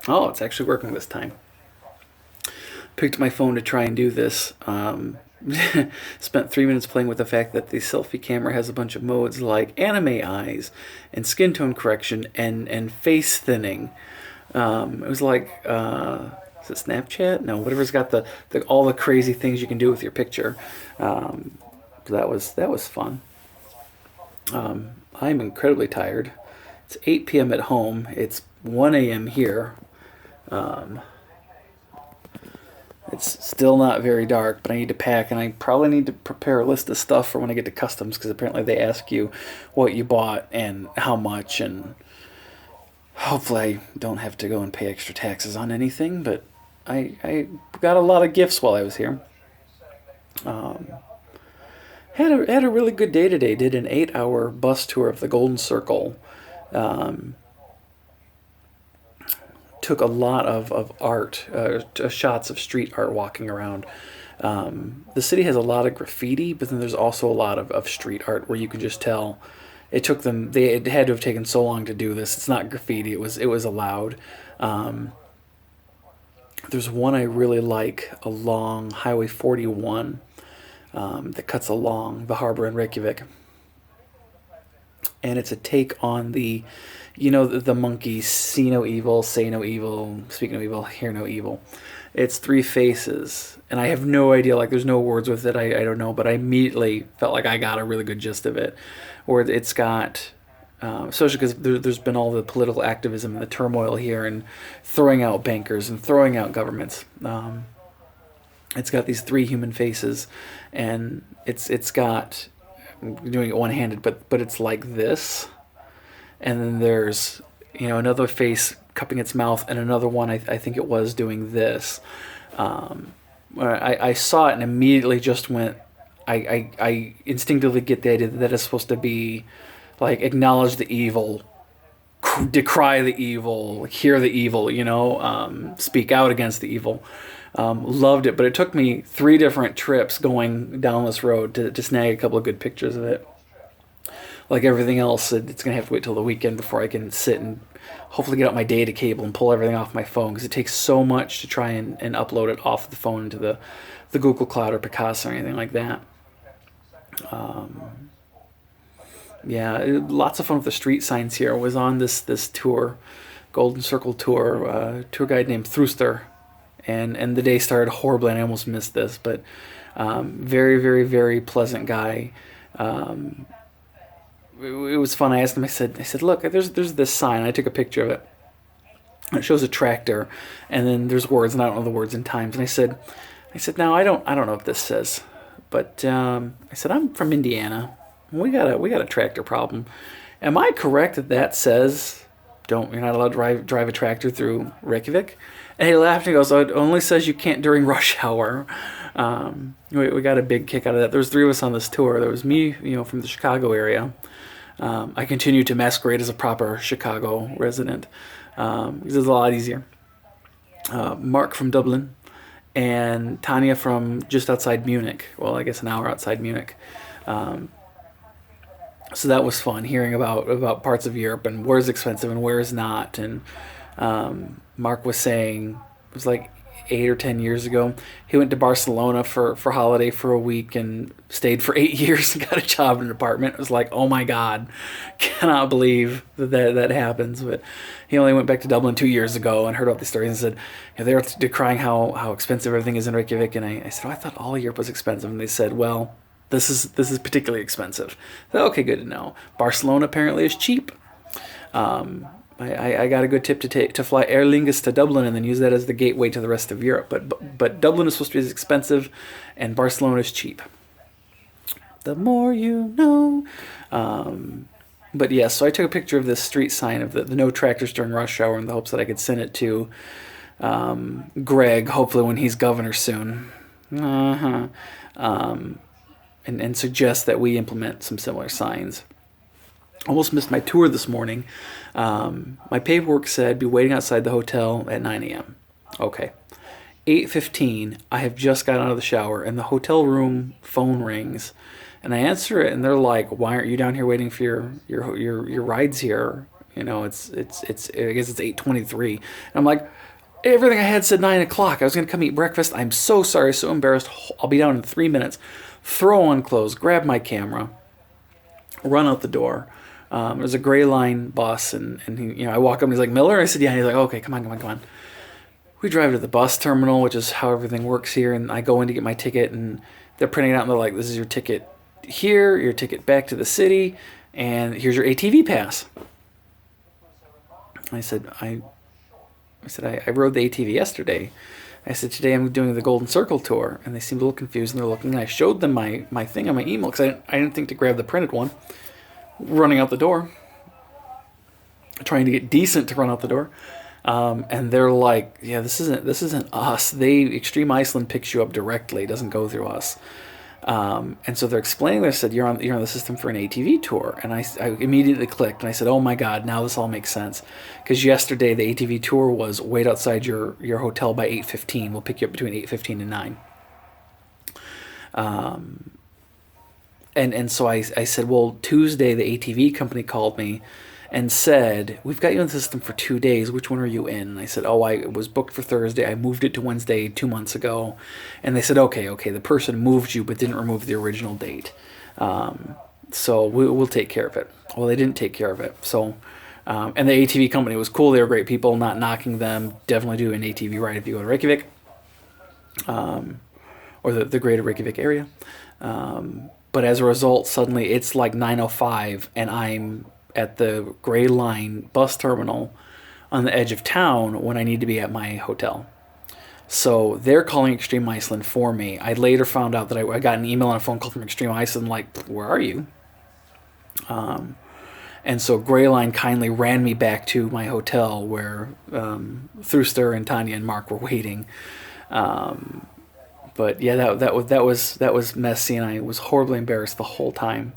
Oh, it's actually working this time. Picked up my phone to try and do this. Spent 3 minutes playing with the fact that the selfie camera has a bunch of modes like anime eyes and skin tone correction and face thinning. It was like, is it Snapchat? No, whatever's got the all the crazy things you can do with your picture. Um, so that was fun. I'm incredibly tired. It's 8 p.m. at home. It's 1 a.m. here. Um, it's still not very dark, but I need to pack, and I probably need to prepare a list of stuff for when I get to customs because apparently they ask you what you bought and how much, and hopefully I don't have to go and pay extra taxes on anything. But I got a lot of gifts while I was here. Um, had a really good day today. Did an 8 hour bus tour of the Golden Circle. Um, Took a lot of art, shots of street art walking around. The city has a lot of graffiti, but then there's also a lot of street art where you can just tell it took them. They it had to have taken so long to do this. It's not graffiti. It was allowed. Um, there's one I really like along Highway 41 that cuts along the harbor in Reykjavik, and it's a take on the monkeys see no evil, say no evil, speak no evil, hear no evil. It's three faces, and I have no idea. Like, there's no words with it. I don't know, but I immediately felt like I got a really good gist of it. Or it's got, especially because there's been all the political activism and the turmoil here, and throwing out bankers and throwing out governments. It's got these three human faces, and it's got I'm doing it one handed, but it's like this, and then there's another face cupping its mouth, and another one I think it was doing this. Um, I saw it and immediately just went. I instinctively get the idea that it's supposed to be like acknowledge the evil, decry the evil, hear the evil, speak out against the evil. Loved it, but it took me three different trips going down this road to snag a couple of good pictures of it. Like everything else, it's going to have to wait till the weekend before I can sit and hopefully get out my data cable and pull everything off my phone because it takes so much to try and upload it off the phone into the Google Cloud or Picasso or anything like that. Um, yeah, lots of fun with the street signs here. I was on this tour, Golden Circle tour, tour guide named Thruster, and the day started horribly, and I almost missed this, but very, very, very pleasant guy. Um, it was fun. I asked him. I said, look, there's this sign. I took a picture of it. It shows a tractor, and then there's words, and I don't know the words in times. And I said, now I don't know what this says, but I said I'm from Indiana. We got a tractor problem. Am I correct that says don't you're not allowed to drive a tractor through Reykjavik? And he laughed and he goes, oh, it only says you can't during rush hour. We got a big kick out of that. There was three of us on this tour. There was me, from the Chicago area. I continue to masquerade as a proper Chicago resident because it's a lot easier. Mark from Dublin and Tanya from just outside Munich. Well, I guess an hour outside Munich. Um, so that was fun hearing about parts of Europe and where's expensive and where's not. And Mark was saying it was like 8 or 10 years ago. He went to Barcelona for holiday for a week and stayed for 8 years and got a job in an apartment. It was like, oh my god, cannot believe that happens. But he only went back to Dublin 2 years ago and heard about the stories and said, they were decrying how expensive everything is in Reykjavik. And I said, oh, I thought all of Europe was expensive. And they said, well, this is particularly expensive. So, okay, good to know. Barcelona apparently is cheap. Um, I got a good tip to fly Aer Lingus to Dublin and then use that as the gateway to the rest of Europe. But Dublin is supposed to be expensive, and Barcelona is cheap. The more you know. But yeah, so I took a picture of this street sign of the no tractors during rush hour in the hopes that I could send it to Greg, hopefully when he's governor soon. Uh-huh. Um, and suggest that we implement some similar signs. Almost missed my tour this morning. My paperwork said be waiting outside the hotel at 9 a.m. Okay. 8:15, I have just got out of the shower, and the hotel room phone rings. And I answer it, and they're like, why aren't you down here waiting for your rides here? You know, it's I guess it's 8:23. And I'm like, everything I had said 9 o'clock. I was gonna come eat breakfast. I'm so sorry, so embarrassed. I'll be down in 3 minutes. Throw on clothes, grab my camera, run out the door. There's a Gray Line bus, and he, I walk up and he's like, Miller? I said, yeah. And he's like, okay, come on. We drive to the bus terminal, which is how everything works here, and I go in to get my ticket, and they're printing it out, and they're like, this is your ticket here, your ticket back to the city, and here's your ATV pass. I said, I rode the ATV yesterday. I said, today I'm doing the Golden Circle tour, and they seemed a little confused, and they're looking, and I showed them my thing on my email, because I didn't think to grab the printed one. Running out the door, trying to get decent to run out the door, and they're like, yeah, this isn't us. Extreme Iceland picks you up directly, it doesn't go through us. And so they're explaining. They said, you're on the system for an ATV tour, and I immediately clicked, and I said, oh my god, now this all makes sense, because yesterday the ATV tour was wait outside your hotel by 8:15. We'll pick you up between 8:15 and 9. And so I said, well, Tuesday the ATV company called me and said, we've got you in the system for 2 days. Which one are you in? And I said, oh, I was booked for Thursday. I moved it to Wednesday 2 months ago. And they said, okay, the person moved you but didn't remove the original date. So we'll take care of it. Well, they didn't take care of it. So, and the ATV company was cool. They were great people, not knocking them. Definitely do an ATV ride if you go to Reykjavik, or the greater Reykjavik area. But as a result, suddenly it's like 9:05, and I'm at the Gray Line bus terminal on the edge of town when I need to be at my hotel. So they're calling Extreme Iceland for me. I later found out that I got an email and a phone call from Extreme Iceland, like, where are you? And so Gray Line kindly ran me back to my hotel where Thruster and Tanya and Mark were waiting. But yeah, that was messy, and I was horribly embarrassed the whole time.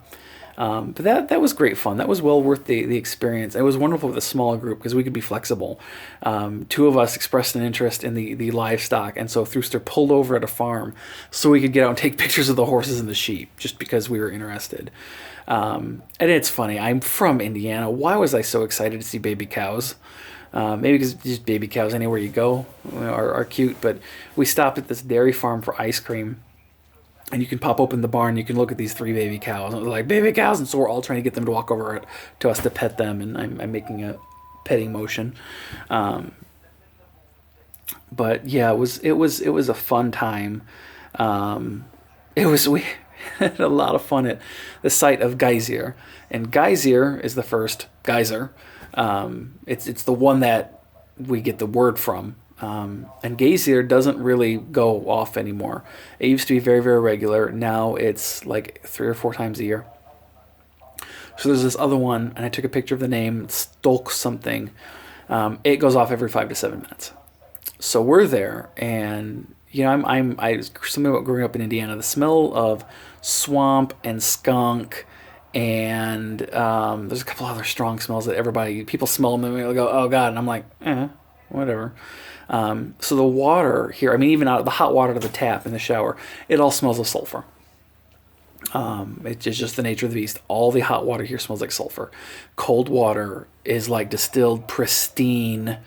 But that was great fun. That was well worth the experience. It was wonderful with a small group because we could be flexible. Two of us expressed an interest in the livestock, and so Thruster pulled over at a farm so we could get out and take pictures of the horses and the sheep, just because we were interested. And it's funny. I'm from Indiana. Why was I so excited to see baby cows? Maybe because just baby cows anywhere you go are cute. But we stopped at this dairy farm for ice cream, and you can pop open the barn. You can look at these 3 baby cows, and it was like, baby cows, and so we're all trying to get them to walk over to us to pet them, and I'm making a petting motion. But yeah, it was a fun time. We had a lot of fun at the site of Geysir, and Geysir is the first geyser. It's the one that we get the word from. And Geysir doesn't really go off anymore. It used to be very, very regular. Now it's like 3 or 4 times a year. So there's this other one, and I took a picture of the name, Stolk something. It goes off every 5 to 7 minutes. So we're there, and I something about growing up in Indiana. The smell of swamp and skunk, and there's a couple other strong smells that people smell them and they'll go, oh god, and I'm like, whatever. So the water here, even out of the hot water to the tap in the shower, it all smells of sulfur. It's just the nature of the beast. All the hot water here smells like sulfur. Cold water is like distilled, pristine,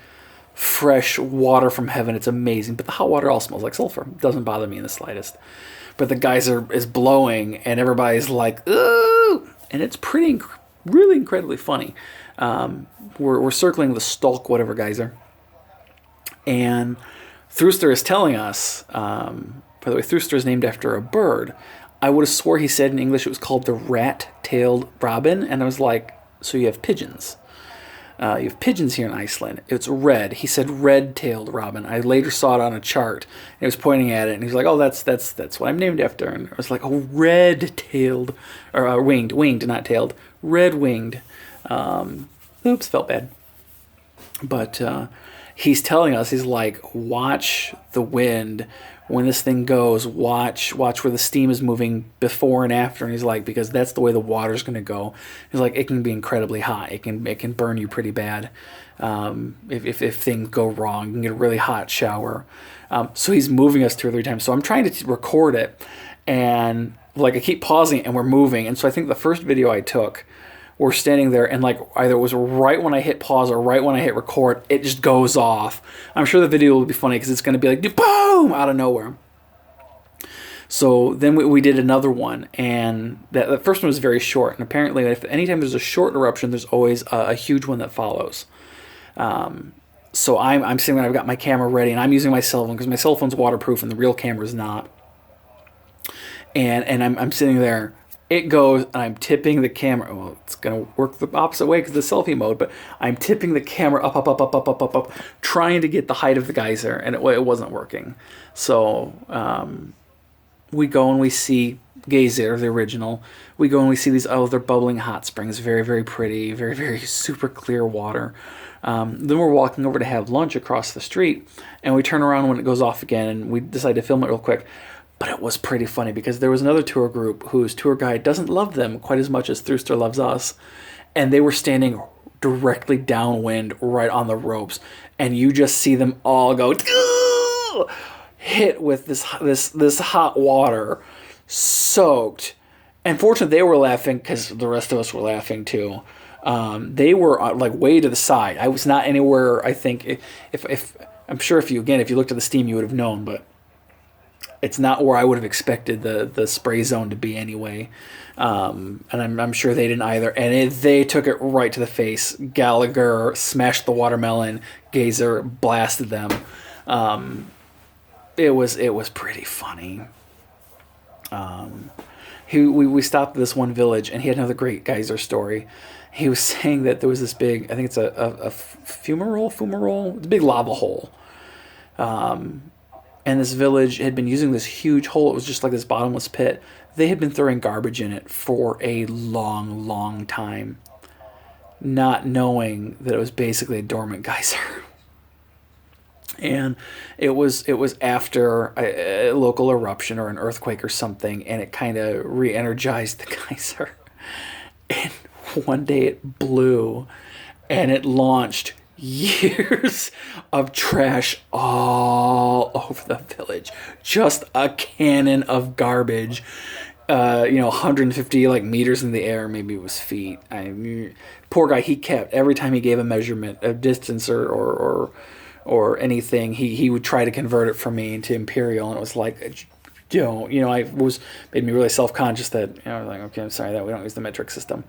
fresh water from heaven. It's amazing. But the hot water all smells like sulfur. It doesn't bother me in the slightest. But the geyser is blowing, and everybody's like, ooh! And it's really incredibly funny. We're circling the Stolk whatever geyser. And Thruster is telling us, by the way, Thruster is named after a bird. I would have swore he said in English it was called the rat-tailed robin, and I was like, so you have pigeons. You have pigeons here in Iceland. It's red. He said red-tailed robin. I later saw it on a chart. And he was pointing at it, and he was like, oh, that's what I'm named after. And I was like, oh, red-tailed, or winged, not tailed, red-winged. Oops, felt bad. But he's telling us, he's like, watch the wind. When this thing goes, watch where the steam is moving before and after. And he's like, because that's the way the water's going to go. He's like, it can be incredibly hot. It can burn you pretty bad if things go wrong. You can get a really hot shower. So he's moving us 2 or 3 times. So I'm trying to record it, and like I keep pausing it, and we're moving. And so I think the first video I took we're standing there, and like either it was right when I hit pause or right when I hit record, it just goes off. I'm sure the video will be funny because it's going to be like boom out of nowhere. So then we did another one, and that first one was very short. And apparently, if anytime there's a short eruption, there's always a huge one that follows. So I'm sitting there, I've got my camera ready, and I'm using my cell phone because my cell phone's waterproof and the real camera's not. And I'm sitting there. It goes, and I'm tipping the camera. Well, it's going to work the opposite way because the selfie mode, but I'm tipping the camera up, trying to get the height of the geyser, and it wasn't working. So we go and we see Geyser, the original. We go and we see these other bubbling hot springs, very, very pretty, very, very super clear water. Then we're walking over to have lunch across the street, and we turn around when it goes off again, and we decide to film it real quick. But it was pretty funny because there was another tour group whose tour guide doesn't love them quite as much as Thruster loves us. And they were standing directly downwind right on the ropes. And you just see them all go hit with this hot water, soaked. And fortunately, they were laughing because the rest of us were laughing too. They were like way to the side. I was not anywhere, I think. If I'm sure if you looked at the steam, you would have known, but it's not where I would have expected the spray zone to be anyway. And I'm sure they didn't either. And they took it right to the face. Gallagher smashed the watermelon. Geyser blasted them. It was pretty funny. We stopped at this one village, and he had another great geyser story. He was saying that there was this big, I think it's a fumarole, it's a big lava hole. And this village had been using this huge hole. It was just like this bottomless pit. They had been throwing garbage in it for a long, long time, not knowing that it was basically a dormant geyser. And it was after a local eruption or an earthquake or something, and it kind of re-energized the geyser. And one day it blew, and it launched years of trash all over the village. Just a cannon of garbage. 150 meters in the air, maybe it was feet. Poor guy, he kept every time he gave a measurement of distance or anything, he would try to convert it for me into imperial, and it was like, made me really self-conscious that I was like, okay, I'm sorry that we don't use the metric system.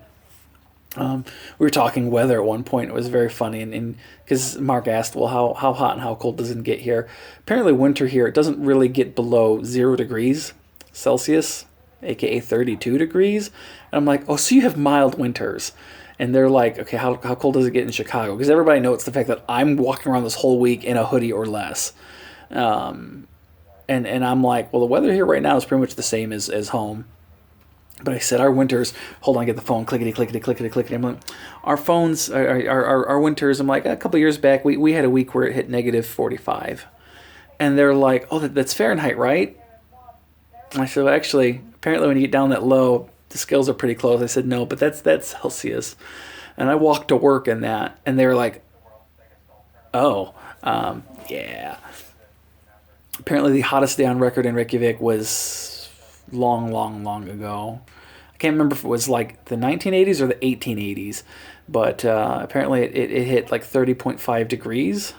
We were talking weather at one point. It was very funny, and because Mark asked, well, how hot and how cold does it get here? Apparently winter here, it doesn't really get below 0 degrees Celsius, aka 32 degrees. And I'm like, oh, so you have mild winters. And they're like, okay, how cold does it get in Chicago? Because everybody notes the fact that I'm walking around this whole week in a hoodie or less. And I'm like, well, the weather here right now is pretty much the same as home. But I said, our winters, hold on, get the phone, clickety, clickety, clickety, clickety. I'm like, our phones, our winters, I'm like, a couple years back, we had a week where it hit negative 45. And they're like, oh, that's Fahrenheit, right? And I said, well, actually, apparently when you get down that low, the scales are pretty close. I said, no, but that's Celsius. And I walked to work in that, and they were like, oh, yeah. Apparently the hottest day on record in Reykjavik was long, long, long ago. I can't remember if it was like the 1980s or the 1880s, but apparently it hit like 30.5 degrees,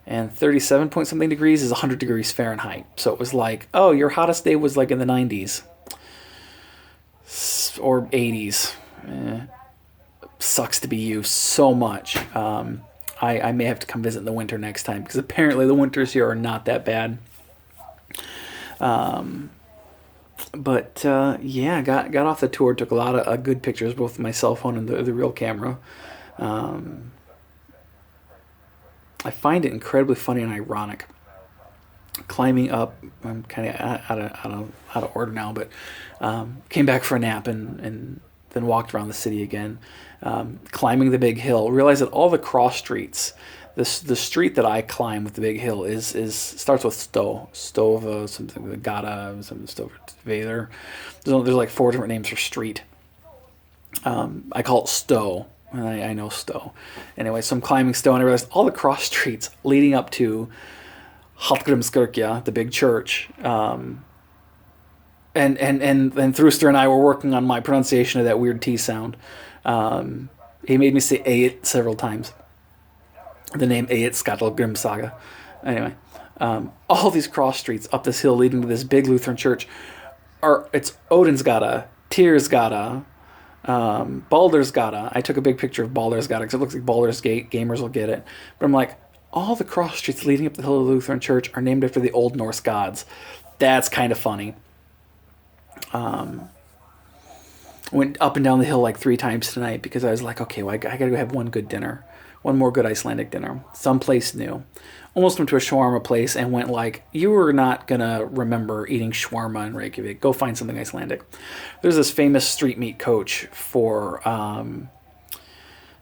and 37 point something degrees is 100 degrees Fahrenheit. So it was like, oh, your hottest day was like in the 90s or 80s. Sucks to be you so much. I may have to come visit in the winter next time, because apparently the winters here are not that bad. But got off the tour, took a lot of good pictures, both with my cell phone and the real camera. I find it incredibly funny and ironic. Climbing up, I'm kind of out of order now, but came back for a nap and then walked around the city again. Climbing the big hill, realized that all the cross streets, the street that I climb with the big hill is starts with Stove, something with Gata, something Stove Vader. There's like 4 different names for street. I call it Stowe, and I know Stowe. Anyway, so I'm climbing Stowe, and I realized all the cross streets leading up to Hallgrímskirkja, the big church. And Thruster and I were working on my pronunciation of that weird T sound. He made me say it several times. The name Eyjat Skallagrim Saga. Anyway, all these cross streets up this hill leading to this big Lutheran church it's Odin's Gata, Tyr's Gata, Baldur's Gata. I took a big picture of Baldur's Gata because it looks like Baldur's Gate. Gamers will get it. But I'm like, all the cross streets leading up the hill of the Lutheran church are named after the Old Norse gods. That's kind of funny. Went up and down the hill like 3 times tonight because I was like, okay, well, I got to go have one good dinner. One more good Icelandic dinner. Someplace new. Almost went to a shawarma place and went like, you are not going to remember eating shawarma in Reykjavik. Go find something Icelandic. There's this famous street meat coach for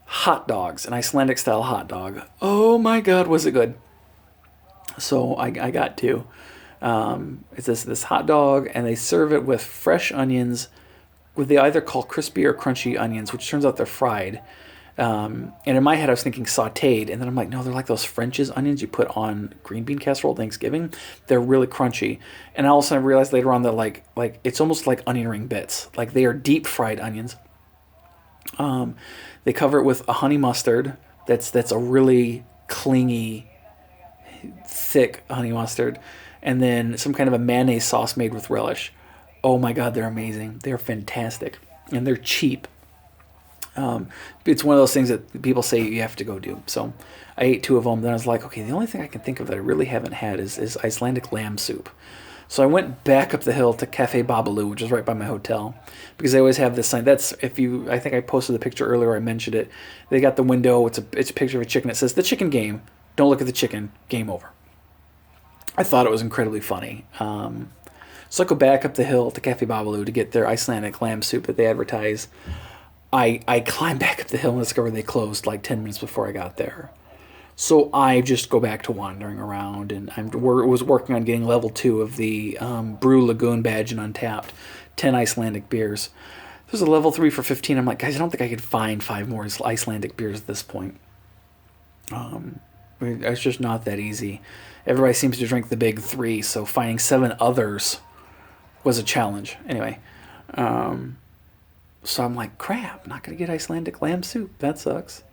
hot dogs, an Icelandic style hot dog. Oh my God, was it good. So I got two. It's this hot dog, and they serve it with fresh onions, what they either call crispy or crunchy onions, which turns out they're fried. And in my head, I was thinking sautéed, and then I'm like, no, they're like those French's onions you put on green bean casserole at Thanksgiving. They're really crunchy. And all of a sudden I realized later on that like it's almost like onion ring bits. Like they are deep fried onions. They cover it with a honey mustard that's a really clingy, thick honey mustard, and then some kind of a mayonnaise sauce made with relish. Oh my God, they're amazing. They're fantastic, and they're cheap. It's one of those things that people say you have to go do. So I ate 2 of them. Then I was like, okay, the only thing I can think of that I really haven't had is Icelandic lamb soup. So I went back up the hill to Cafe Babalu, which is right by my hotel, because they always have this sign. That's I think I posted the picture earlier. I mentioned it. They got the window. It's a picture of a chicken. It says the chicken game. Don't look at the chicken. Game over. I thought it was incredibly funny. So I go back up the hill to Cafe Babalu to get their Icelandic lamb soup that they advertise. I climb back up the hill and discover they closed like 10 minutes before I got there. So I just go back to wandering around, and I was working on getting level 2 of the Brew Lagoon badge in Untapped, 10 Icelandic beers. There's a level 3 for 15. I'm like, guys, I don't think I could find 5 more Icelandic beers at this point. It's just not that easy. Everybody seems to drink the big 3, so finding 7 others was a challenge. Anyway, so I'm like, crap, not going to get Icelandic lamb soup. That sucks.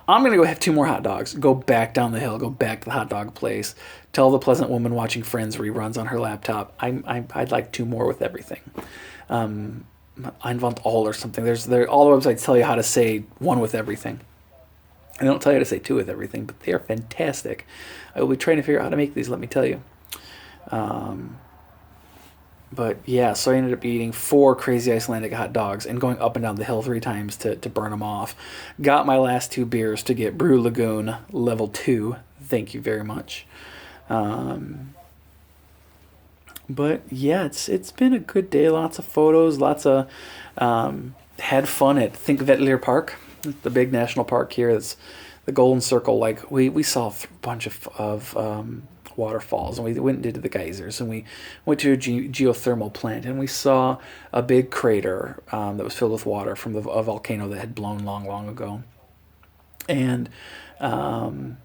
I'm going to go have 2 more hot dogs, go back down the hill, go back to the hot dog place, tell the pleasant woman watching Friends reruns on her laptop, I'd like 2 more with everything. Einwand all or something. All the websites tell you how to say 1 with everything. They don't tell you how to say 2 with everything, but they are fantastic. I will be trying to figure out how to make these, let me tell you. But yeah, so I ended up eating 4 crazy Icelandic hot dogs and going up and down the hill 3 times to burn them off. Got my last 2 beers to get Brew Lagoon level 2. Thank you very much. But yeah, it's been a good day. Lots of photos. Lots of had fun at Thingvellir Park, the big national park here. It's the Golden Circle. Like we saw a bunch of waterfalls, and we went into the geysers, and we went to a geothermal plant, and we saw a big crater that was filled with water from a volcano that had blown long ago. And yeah,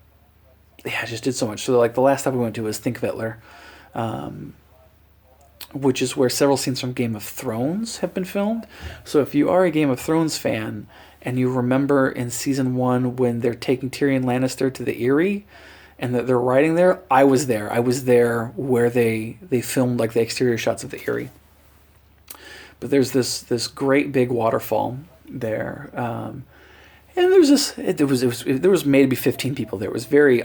I just did so much. So like the last time we went to was Thingvellir, which is where several scenes from Game of Thrones have been filmed. So if you are a Game of Thrones fan and you remember in season 1 when they're taking Tyrion Lannister to the Eyrie and that they're riding there, I was there. I was there where they filmed like the exterior shots of the Eyrie. But there's this great big waterfall there, and there's there was maybe 15 people there. It was very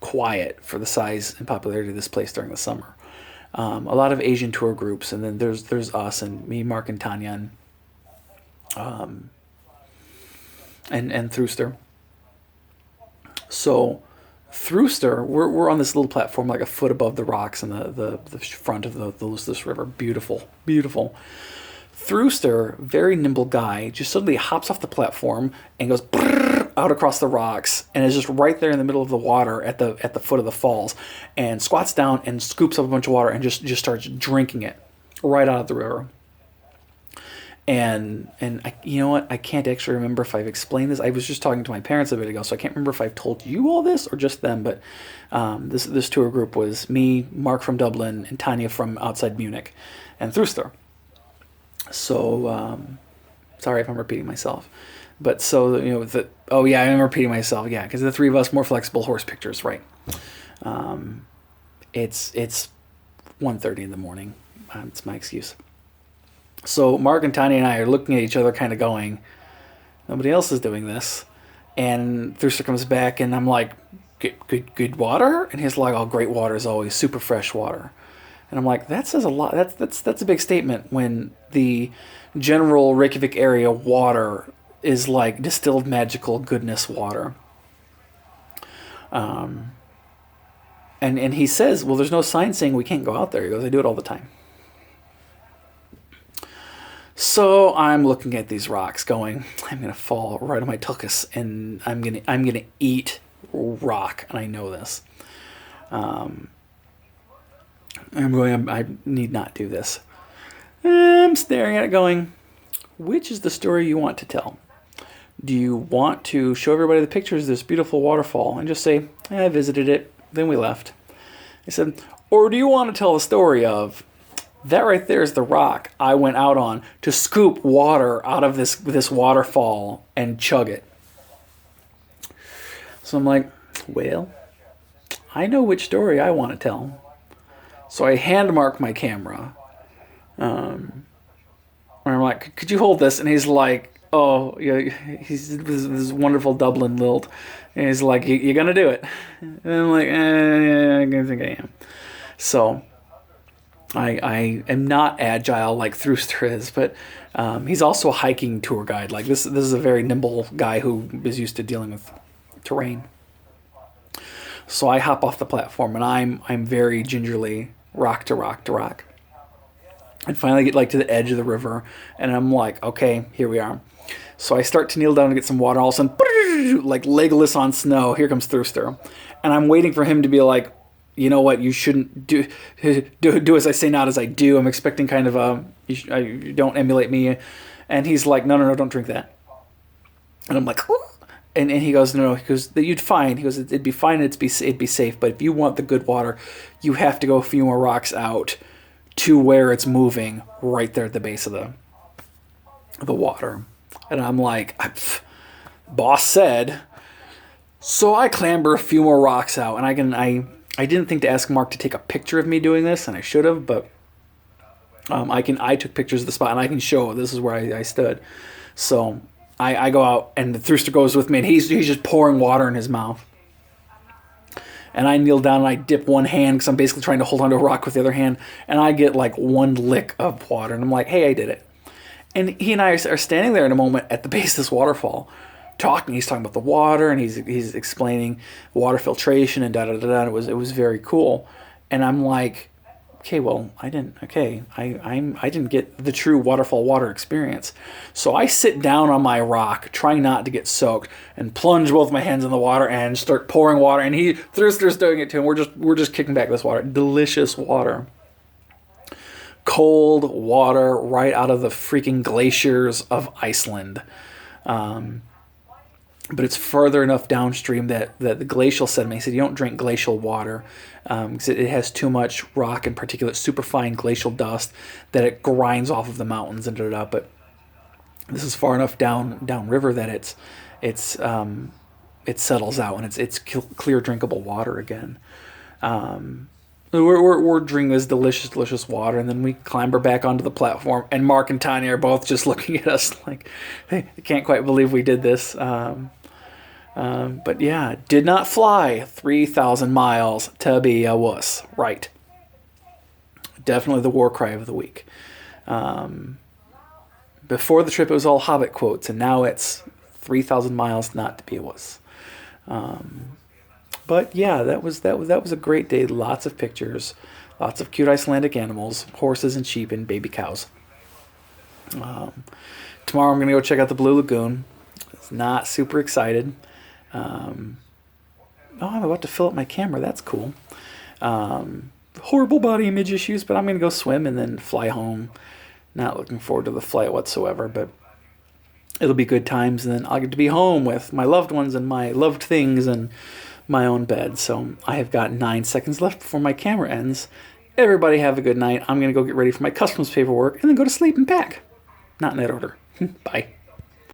quiet for the size and popularity of this place during the summer. A lot of Asian tour groups, and then there's us and me, Mark, and Tanya, and Thruster. So Thruster, we're on this little platform like a foot above the rocks in the front of the Lustus River. Beautiful. Thruster, very nimble guy, just suddenly hops off the platform and goes out across the rocks and is just right there in the middle of the water at the foot of the falls, and squats down and scoops up a bunch of water and just starts drinking it right out of the river. And you know what? I can't actually remember if I've explained this. I was just talking to my parents a bit ago, so I can't remember if I've told you all this or just them. But this tour group was me, Mark from Dublin, and Tanya from outside Munich, and Thruster. So Sorry if I'm repeating myself. But so, oh yeah, I'm repeating myself. Yeah, because the three of us, more flexible horse pictures, right. It's 1:30 in the morning. It's my excuse. So Mark and Tanya and I are looking at each other kind of going, nobody else is doing this. And Thruster comes back and I'm like, good water? And he's like, oh, great water is always super fresh water. And I'm like, that says a lot. That's a big statement when the general Reykjavik area water is like distilled magical goodness water. And he says, well, there's no sign saying we can't go out there. He goes, I do it all the time. So I'm looking at these rocks going, I'm going to fall right on my tuchus and I'm going to eat rock. And I know this. I'm going, I need not do this. I'm staring at it going, which is the story you want to tell? Do you want to show everybody the pictures of this beautiful waterfall and just say, I visited it, then we left? I said, or do you want to tell the story of, that right there is the rock I went out on to scoop water out of this waterfall and chug it? So I'm like, well, I know which story I want to tell. So I hand Mark my camera. And I'm like, could you hold this? And he's like, oh, yeah, he's this wonderful Dublin lilt. And he's like, you're going to do it. And I'm like, yeah, I think I am. So I am not agile like Thruster is, but he's also a hiking tour guide. Like this is a very nimble guy who is used to dealing with terrain. So I hop off the platform and I'm very gingerly rock to rock to rock. And finally get like to the edge of the river and I'm like, okay, here we are. So I start to kneel down to get some water. All of a sudden, like Legolas on snow, here comes Thruster. And I'm waiting for him to be like, you know what, you shouldn't do as I say, not as I do. I'm expecting kind of you don't emulate me. And he's like, no, don't drink that. And I'm like, oh. And he goes, no, he goes, you'd fine. He goes, it'd be fine, it'd be safe. But if you want the good water, you have to go a few more rocks out to where it's moving right there at the base of the water. And I'm like, boss said. So I clamber a few more rocks out, and I didn't think to ask Mark to take a picture of me doing this, and I should have, but I took pictures of the spot, and I can show this is where I stood. So I go out, and the Thruster goes with me, and he's just pouring water in his mouth. And I kneel down, and I dip one hand, because I'm basically trying to hold onto a rock with the other hand, and I get like one lick of water, and I'm like, hey, I did it. And he and I are standing there in a moment at the base of this waterfall, talking. He's talking about the water, and he's explaining water filtration and da-da-da-da. It was very cool. And I'm like, okay, well, I didn't get the true waterfall water experience. So I sit down on my rock, trying not to get soaked, and plunge both my hands in the water and start pouring water. And Thruster's doing it too, and we're just kicking back this water. Delicious water. Cold water right out of the freaking glaciers of Iceland. But it's further enough downstream that the glacial sediment, he said, you don't drink glacial water because it has too much rock and particulate, superfine glacial dust that it grinds off of the mountains and da-da-da. But this is far enough downriver that it settles out and it's clear drinkable water again. We're drinking this delicious water, and then we clamber back onto the platform, and Mark and Tanya are both just looking at us like, hey, I can't quite believe we did this. But yeah, did not fly 3,000 miles to be a wuss. Right. Definitely the war cry of the week. Before the trip, it was all Hobbit quotes, and now it's 3,000 miles not to be a wuss. But yeah, that was a great day. Lots of pictures, lots of cute Icelandic animals, horses and sheep and baby cows. Tomorrow I'm going to go check out the Blue Lagoon. It's not super excited. I'm about to fill up my camera. That's cool. Horrible body image issues, but I'm going to go swim and then fly home. Not looking forward to the flight whatsoever, but it'll be good times. And then I'll get to be home with my loved ones and my loved things and my own bed. So I have got 9 seconds left before my camera ends. Everybody have a good night. I'm going to go get ready for my customs paperwork and then go to sleep and pack. Not in that order. Bye.